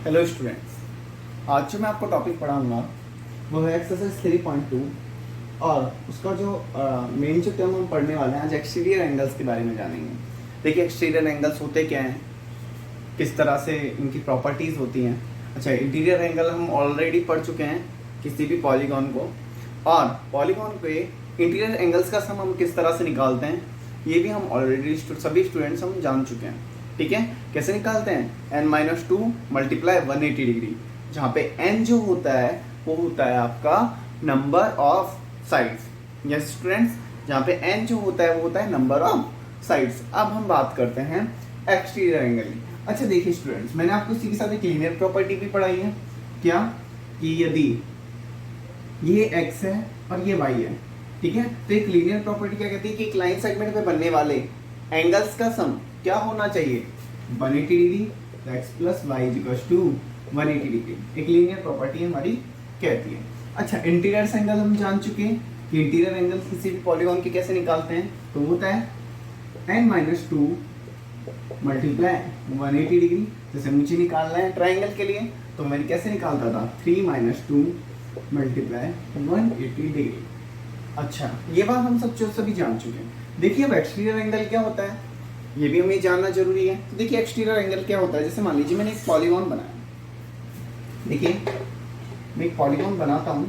Hello students, आज जो मैं आपको टॉपिक पढ़ाऊंगा वो है एक्सरसाइज 3.2 और उसका जो मेन जो टर्म हम पढ़ने वाले हैं आज एक्सटीरियर एंगल्स के बारे में जानेंगे। देखिए एक्सटीरियर एंगल्स होते क्या हैं, किस तरह से इनकी प्रॉपर्टीज़ होती हैं। अच्छा, इंटीरियर एंगल हम ऑलरेडी पढ़ चुके हैं किसी भी पॉलीगॉन को, और पॉलीगॉन पे इंटीरियर एंगल्स का सम हम किस तरह से निकालते हैं ये भी हम ऑलरेडी सभी स्टूडेंट्स हम जान चुके हैं। ठीक है, कैसे निकालते हैं? n-2 मल्टीप्लाई 180 डिग्री, जहाँ पे n जो होता है वो होता है आपका number of sides. Yes students, जहाँ पे n जो होता है वो होता है नंबर ऑफ साइड्स। अब हम बात करते हैं एक्सटीरियर एंगल की। अच्छा देखिए स्टूडेंट्स, मैंने आपको इसी के साथ एक लीनियर प्रॉपर्टी भी पढ़ाई है, क्या कि यदि ये x है और ये y है, ठीक है, तो एक लीनियर प्रॉपर्टी क्या कहती है कि एक लाइन सेगमेंट पे बनने वाले एंगल्स का सम क्या होना चाहिए? 180 degree, x plus y equals to 180 degree. एक लीनियर प्रॉपर्टी हमारी कहती है। अच्छा, इंटीरियर एंगल हम जान चुके हैं कि इंटीरियर एंगल किसी भी पॉलीगॉन के कैसे निकालते हैं, तो होता है n-2 मल्टीप्लाई 180 डिग्री। जैसे मुझे निकालना है ट्राइंगल के लिए तो मैंने कैसे निकालता था, 3-2 मल्टीप्लाई 180 डिग्री। अच्छा, ये बात हम सभी जान चुके हैं। देखिए अब एक्सटीरियर एंगल क्या होता है ये भी हमें जानना जरूरी है। तो देखिए एक्सटीरियर एंगल क्या होता है, जैसे मान लीजिए मैंने एक पॉलीगॉन बनाया। देखिए मैं एक पॉलीगॉन बनाता हूं,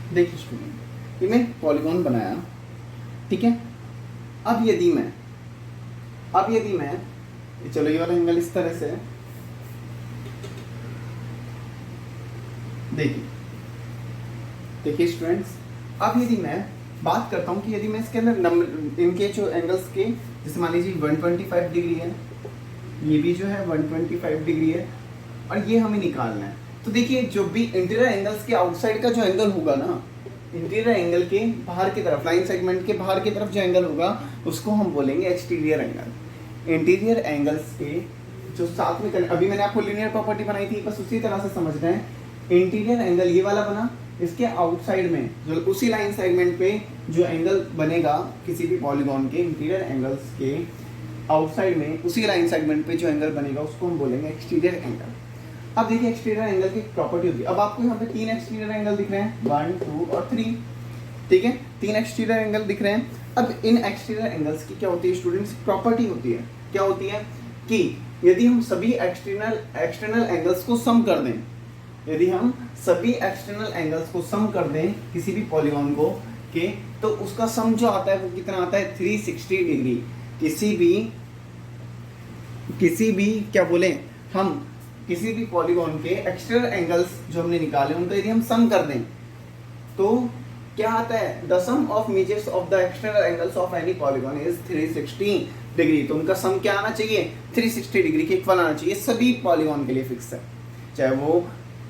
देखिए स्टूडेंट, ये मैं पॉलीगॉन बनाया, ठीक है। अब यदि मैं चलो ये वाला एंगल इस तरह से है, देखिए स्टूडेंट्स, अब यदि मैं बात करता हूँ कि यदि मैं इसके अंदर नंबर इनके जो एंगल्स के, जैसे मान लीजिए 125 डिग्री है, ये भी जो है 125 डिग्री है, और ये हमें निकालना है। तो देखिए जो भी इंटीरियर एंगल्स के आउटसाइड का जो एंगल होगा ना, इंटीरियर एंगल के बाहर की तरफ, लाइन सेगमेंट के बाहर की तरफ जो एंगल होगा उसको हम बोलेंगे एक्सटीरियर एंगल। इंटीरियर एंगल्स के जो साथ में, अभी मैंने आपको लीनियर प्रॉपर्टी बनाई थी, बस उसी तरह से समझ रहे हैं। इंटीरियर एंगल ये वाला बना, इसके आउटसाइड में जो उसी लाइन सेगमेंट पे जो एंगल बनेगा किसी भी पॉलीगॉन के, इंटीरियर एंगल्स के आउटसाइड में उसी लाइन सेगमेंट पे जो एंगल बनेगा उसको हम बोलेंगे एक्सटीरियर एंगल। अब देखिए एक्सटीरियर एंगल की प्रॉपर्टी होती है। अब आपको यहाँ पे 3 एक्सटीरियर एंगल दिख रहे हैं, 1, 2 और 3, ठीक है, 3 एक्सटीरियर एंगल दिख रहे हैं। अब इन एक्सटीरियर एंगल्स की क्या होती है स्टूडेंट्स, प्रॉपर्टी होती है। क्या होती है कि यदि हम सभी एक्सटर्नल एंगल्स को सम कर दें, यदि हम सभी एक्सटर्नल एंगल्स को सम कर दें किसी भी पॉलीगॉन को के, तो उसका सम जो आता है वो कितना आता है, 360 डिग्री। किसी भी क्या बोले हम, किसी भी पॉलीगॉन के एक्सटर्नल एंगल्स जो हमने निकाले उनको यदि हम सम कर दें तो क्या आता है, the sum of measures of the external angles of any polygon is 360 degree. तो उनका सम क्या आना चाहिए, 360 डिग्री के इक्वल आना चाहिए। सभी पॉलीगॉन के लिए फिक्स है, चाहे वो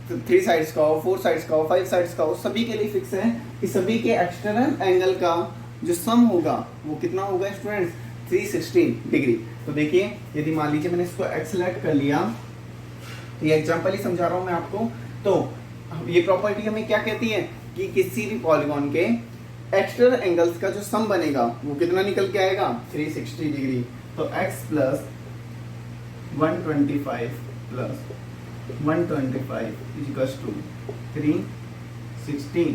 3 साइड्स का हो, 4 साइड्स का हो, 5 साइड्स का हो, सभी के लिए फिक्स है कि सभी के एक्सटर्नल एंगल का जो सम होगा वो कितना होगा स्टूडेंट्स, 360 डिग्री। तो देखिए यदि मान लीजिए मैंने इसको एक्सेलेरेट कर लिया, तो ये एग्जांपल ही समझा रहा हूं मैं आपको। तो ये प्रॉपर्टी हमें क्या कहती है कि किसी भी पॉलीगॉन के एक्सटर्नल एंगल्स का जो सम बनेगा वो कितना निकल के आएगा, 360 डिग्री। तो x plus 125 plus 125 equals to 360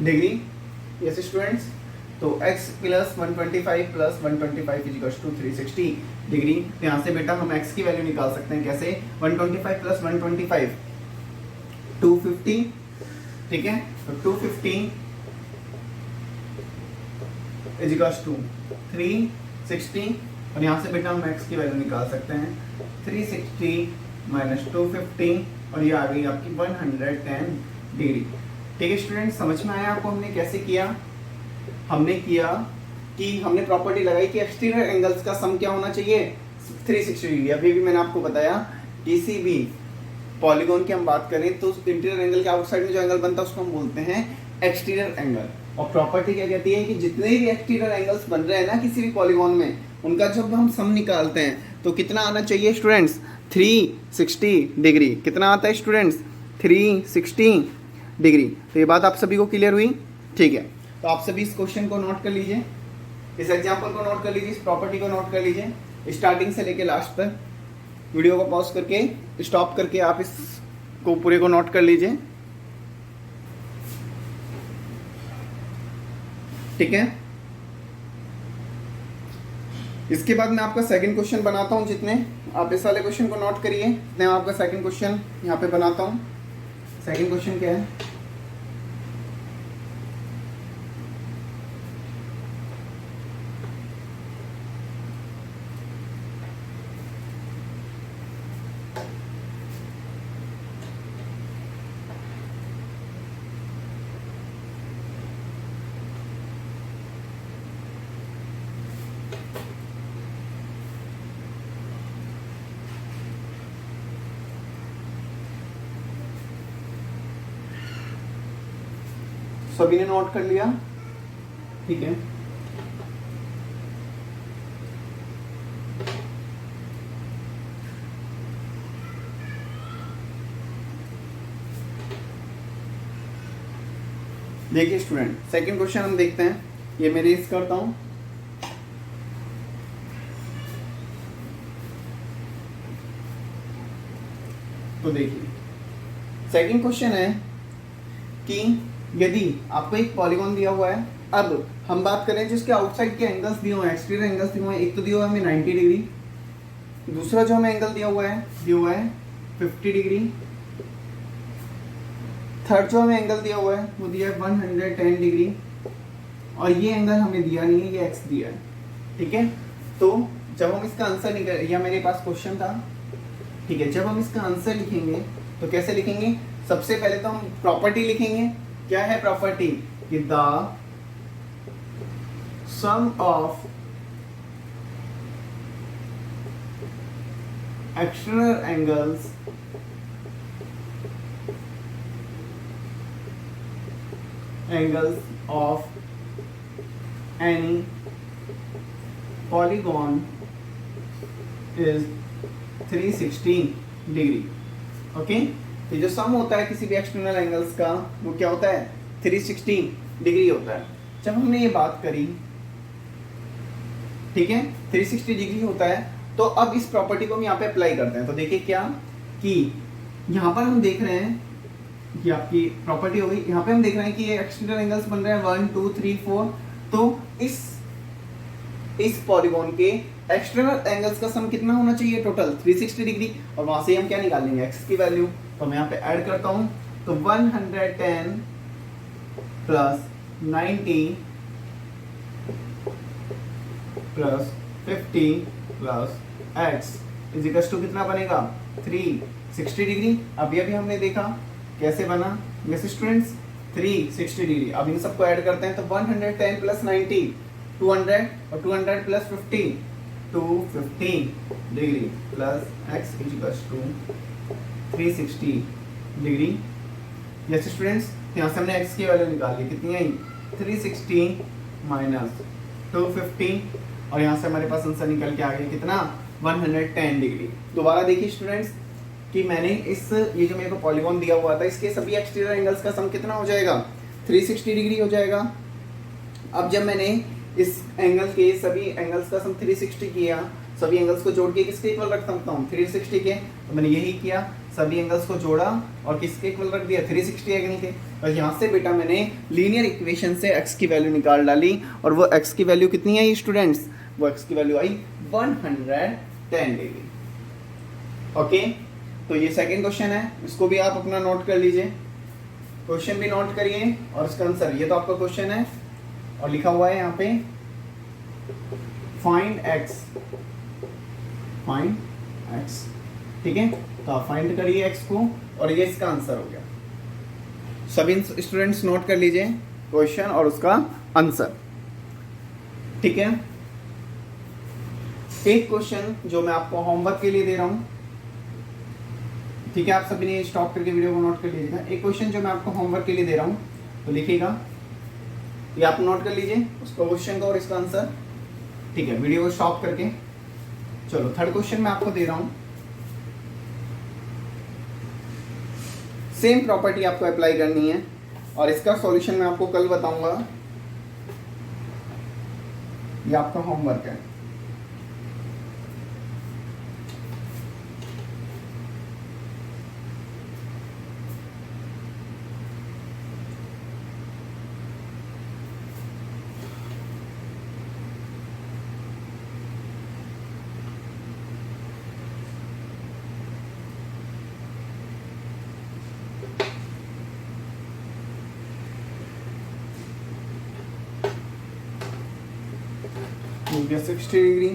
degree. Yes students, तो x plus 125 plus 125 equals to 360 degree. तो यहाँ से बेटा हम x की वैल्यू निकाल सकते हैं, कैसे, 125 प्लस 125 250, ठीक है, तो 250 इक्वल्स टू 360, और यहाँ से बेटा हम x की वैल्यू निकाल सकते हैं 360 माइनस 250, और ये आ गई आपकी 110 डिग्री। ठीक है स्टूडेंट, समझ में आया आपको हमने कैसे किया? हमने किया कि हमने प्रॉपर्टी लगाई कि एक्सटीरियर एंगल्स का सम क्या होना चाहिए, 360 डिग्री। अभी भी मैंने आपको बताया किसी भी पॉलीगॉन की हम बात करें तो इंटीरियर एंगल के आउटसाइड में जो एंगल बनता है उसको हम बोलते हैं एक्सटीरियर एंगल। और प्रॉपर्टी क्या कहती है कि जितने भी एक्सटीरियर एंगल्स बन रहे हैं ना किसी भी पॉलीगॉन में, उनका जब हम सम निकालते हैं तो कितना आना चाहिए स्टूडेंट्स, 360 डिग्री। कितना आता है स्टूडेंट्स, 360 डिग्री। तो ये बात आप सभी को क्लियर हुई, ठीक है। तो आप सभी इस क्वेश्चन को नोट कर लीजिए, इस एग्जाम्पल को नोट कर लीजिए, इस प्रॉपर्टी को नोट कर लीजिए, स्टार्टिंग से लेके लास्ट तक। वीडियो को पॉज करके स्टॉप करके आप इसको पूरे को नोट कर लीजिए, ठीक है। इसके बाद मैं आपका सेकंड क्वेश्चन बनाता हूं, जितने आप इस वाले क्वेश्चन को नोट करिए, मैं आपका सेकंड क्वेश्चन यहाँ पे बनाता हूं। सेकंड क्वेश्चन क्या है, सभी ने नोट कर लिया, ठीक है। देखिए स्टूडेंट, सेकंड क्वेश्चन हम देखते हैं। ये मैं रेस करता हूं, तो देखिए सेकंड क्वेश्चन है कि यदि आपको एक पॉलीगॉन दिया हुआ है, अब हम बात करें जिसके आउटसाइड के एंगल्स दिए हुए हैं, एक्सटीरियर एंगल्स दिए हुए हैं। एक तो दिया हुआ है हमें 90 डिग्री, दूसरा जो हमें एंगल दिया हुआ है 50 डिग्री, थर्ड जो हमें एंगल दिया हुआ है वो दिया है 110 डिग्री, और ये एंगल हमें दिया नहीं है, ये एक्स दिया है, ठीक है। तो जब हम इसका आंसर निकल, या मेरे पास क्वेश्चन था, ठीक है, जब हम इसका आंसर लिखेंगे तो कैसे लिखेंगे, सबसे पहले तो हम प्रॉपर्टी लिखेंगे। क्या है प्रॉपर्टी, कि the sum of external angles of any polygon is 360 degree. Okay, तो जो सम होता है किसी भी एक्सटर्नल एंगल्स का वो क्या होता है, 360 डिग्री होता है। जब हमने ये बात करी, ठीक है, 360 डिग्री होता है, तो अब इस प्रॉपर्टी को हम यहाँ पे अप्लाई करते हैं। तो देखिए क्या, कि यहाँ पर हम देख रहे हैं कि आपकी प्रॉपर्टी हो गई, यहाँ पे हम देख रहे हैं कि ये एक्सटर्नल एंगल्स बन रहे हैं 1 2 3 4। तो इस पॉलीगॉन के एक्सटर्नल एंगल्स का सम कितना होना चाहिए, टोटल 360 डिग्री, और वहां से हम क्या निकालेंगे, एक्स की वैल्यू। तो मैं यहाँ पे ऐड करता हूं, तो 110 plus 90 plus 50 plus x is equal to कितना बनेगा, 360 डिग्री। अभी हमने देखा कैसे बना, जैसे स्टूडेंट्स 360 डिग्री। अब इन सबको ऐड करते हैं, तो 110 प्लस 90 200, और 200 plus 50 215 degree plus x is equal to 360 degree. जैसे स्टूडेंट्स यहाँ से हमने x की वैल्यू निकाल ली, कितनी आई, 360 माइनस 250, और यहाँ से हमारे पास आंसर निकल के आ गया कितना, 110 डिग्री। दोबारा देखिए स्टूडेंट्स कि मैंने ये जो मेरे को पॉलीगॉन दिया हुआ था, इसके सभी एक्सटीरियर एंगल्स का सम कितना हो जाएगा, 360 डिग्री हो जाएगा। अब जब मैंने इस एंगल के सभी एंगल्स का सम 360 किया, सभी एंगल्स को जोड़ के किसके इक्वल रख सकता हूँ, 360 के। तो मैंने यही किया, सभी एंगल्स को जोड़ा और किसके इक्वल रख दिया, 360 एंगल के। और यहाँ से बेटा मैंने लीनियर इक्वेशन से x की वैल्यू निकाल डाली, और वो x की वैल्यू कितनी आई स्टूडेंट्स, वो x की वैल्यू आई 110 डिग्री। ओके, तो ये सेकंड क्वेश्चन है, इसको भी आप अपना नोट कर लीजिए, क्वेश्चन भी नोट करिए और इसका आंसर। ये तो आपका क्वेश्चन है और लिखा हुआ है यहाँ पे फाइंड x, ठीक है। तो आप फाइंड करिए x को, और ये इसका आंसर हो गया। सभी स्टूडेंट्स नोट कर लीजिए क्वेश्चन और उसका आंसर, ठीक है। एक क्वेश्चन जो मैं आपको होमवर्क के लिए दे रहा हूँ, ठीक है, आप सभी ने स्टॉप करके वीडियो को नोट कर लीजिएगा। एक क्वेश्चन जो मैं आपको होमवर्क के लिए दे रहा हूँ, तो लिखिएगा ये आप नोट कर लीजिए उसका क्वेश्चन का और इसका आंसर। ठीक है, वीडियो को स्टॉप करके चलो थर्ड क्वेश्चन मैं आपको दे रहा हूं। सेम प्रॉपर्टी आपको अप्लाई करनी है और इसका सॉल्यूशन मैं आपको कल बताऊंगा। ये आपका होमवर्क है। हो गया 60 डिग्री।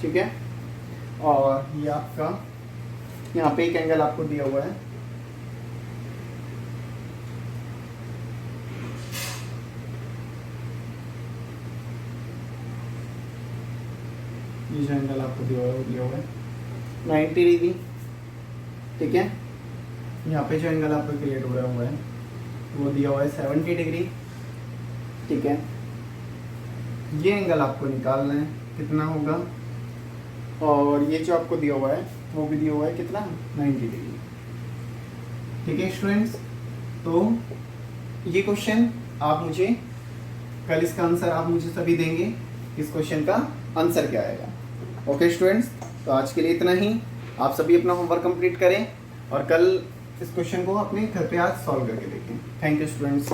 ठीक है, और ये आपका यहाँ पे एक एंगल आपको दिया हुआ है, ये जो एंगल आपको दिया हुआ है वो दिया हुआ है 90 डिग्री। ठीक है, यहाँ पे जो एंगल आपको क्रिएट हो रहा हुआ है वो दिया हुआ है 70 डिग्री। ठीक है, ये एंगल आपको निकालना है कितना होगा, और ये जो आपको दिया हुआ है वो भी दिया हुआ है कितना 90 डिग्री। ठीक है स्टूडेंट्स, तो ये क्वेश्चन आप मुझे कल इसका आंसर आप मुझे सभी देंगे, इस क्वेश्चन का आंसर क्या आएगा। ओके स्टूडेंट्स, तो आज के लिए इतना ही। आप सभी अपना होमवर्क कंप्लीट करें और कल इस क्वेश्चन को अपने घर पे आज सॉल्व करके देखें। Thank you students.